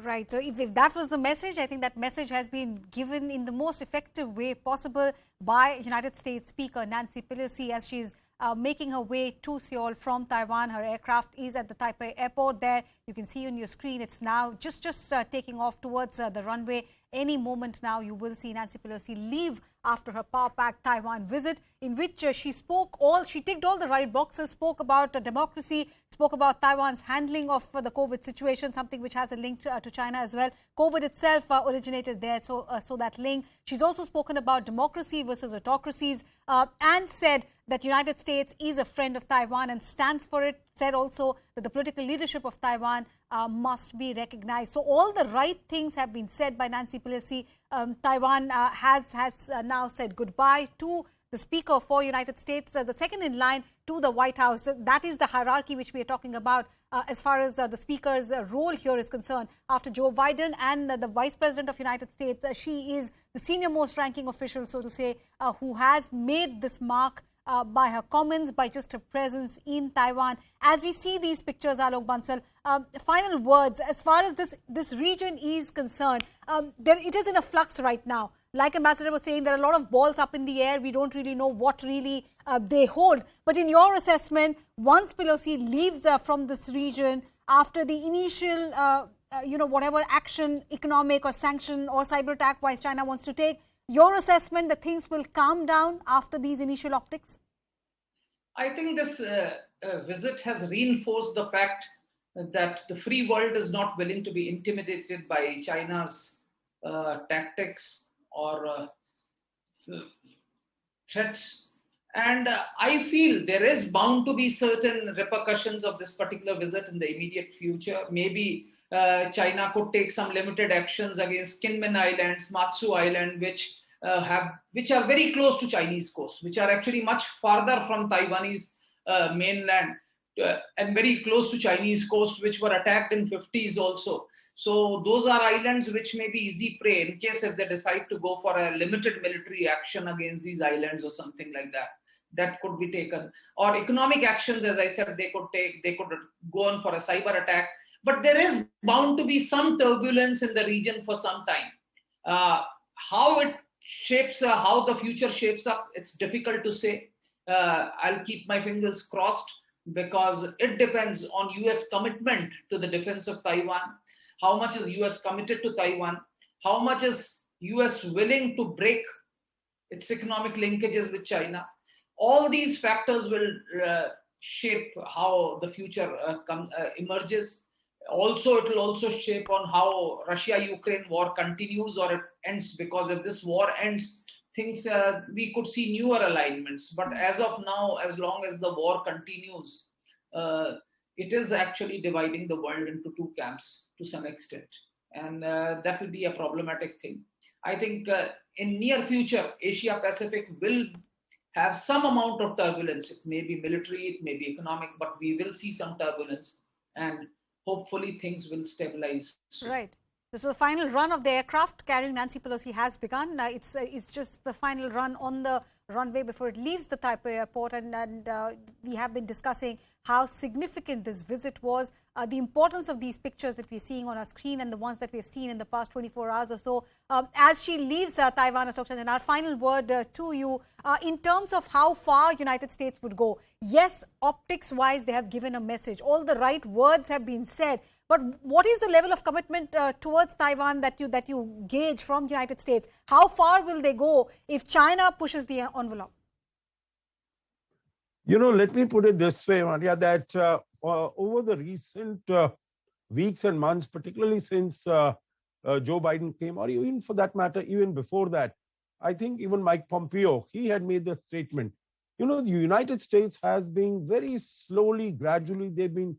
Right. So if that was the message, I think that message has been given in the most effective way possible by United States Speaker Nancy Pelosi as she's making her way to Seoul from Taiwan. Her aircraft is at the Taipei airport there. You can see on your screen it's now just taking off towards the runway. Any moment now you will see Nancy Pelosi leave after her power-packed Taiwan visit, in which she ticked all the right boxes, spoke about democracy, spoke about Taiwan's handling of the COVID situation, something which has a link to China as well. COVID itself originated there, so that link. She's also spoken about democracy versus autocracies and said that United States is a friend of Taiwan and stands for it, said also that the political leadership of Taiwan must be recognized. So all the right things have been said by Nancy Pelosi. Taiwan has now said goodbye to the Speaker for United States, the second in line to the White House. That is the hierarchy which we are talking about as far as the Speaker's role here is concerned. After Joe Biden and the Vice President of United States, she is the senior most ranking official, so to say, who has made this mark by her comments, by just her presence in Taiwan. As we see these pictures, Alok Bansal, final words, as far as this region is concerned, it is in a flux right now. Like Ambassador was saying, there are a lot of balls up in the air. We don't really know what really they hold. But in your assessment, once Pelosi leaves from this region, after the initial, whatever action, economic or sanction or cyber attack wise China wants to take, your assessment that things will calm down after these initial optics? I think this visit has reinforced the fact that the free world is not willing to be intimidated by China's tactics or threats. And I feel there is bound to be certain repercussions of this particular visit in the immediate future. Maybe China could take some limited actions against Kinmen Islands, Matsu Island, which are very close to Chinese coast, which are actually much farther from Taiwanese mainland and very close to Chinese coast, which were attacked in 50s also. So those are islands which may be easy prey in case if they decide to go for a limited military action against these islands or something like that. That could be taken. Or economic actions, as I said, they could go on for a cyber attack. But there is bound to be some turbulence in the region for some time. How it shapes, how the future shapes up, it's difficult to say. I'll keep my fingers crossed because it depends on US commitment to the defense of Taiwan. How much is US committed to Taiwan? How much is US willing to break its economic linkages with China? All these factors will shape how the future emerges. Also, it will also shape on how Russia-Ukraine war continues or it ends, because if this war ends, things we could see newer alignments. But as of now, as long as the war continues, it is actually dividing the world into two camps to some extent. And that will be a problematic thing. I think in near future, Asia Pacific will have some amount of turbulence. It may be military, it may be economic, but we will see some turbulence and hopefully things will stabilize. Right. So the final run of the aircraft carrying Nancy Pelosi has begun. It's just the final run on the runway before it leaves the Taipei airport, and we have been discussing how significant this visit was, the importance of these pictures that we're seeing on our screen and the ones that we've seen in the past 24 hours or so. As she leaves Taiwan, and our final word to you, in terms of how far United States would go. Yes, optics-wise, they have given a message. All the right words have been said. But what is the level of commitment towards Taiwan that you gauge from United States? How far will they go if China pushes the envelope? Let me put it this way, Maria, that over the recent weeks and months, particularly since Joe Biden came, or even for that matter, even before that, I think even Mike Pompeo, he had made the statement. The United States has been very slowly, gradually, they've been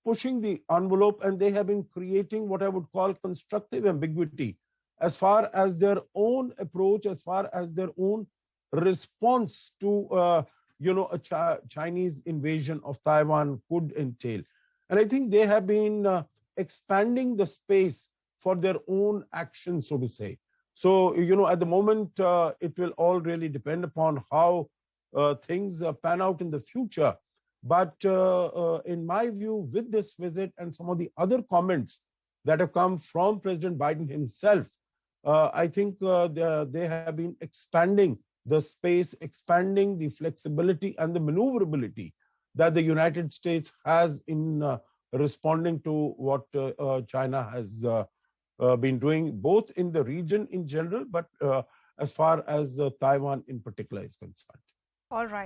pushing the envelope, and they have been creating what I would call constructive ambiguity as far as their own approach, as far as their own response to a Chinese invasion of Taiwan could entail. And I think they have been expanding the space for their own action, so to say. So, at the moment, it will all really depend upon how things pan out in the future. But in my view, with this visit and some of the other comments that have come from President Biden himself, I think they have been expanding the space, expanding the flexibility and the maneuverability that the United States has in responding to what China has been doing, both in the region in general, but as far as Taiwan in particular is concerned. All right.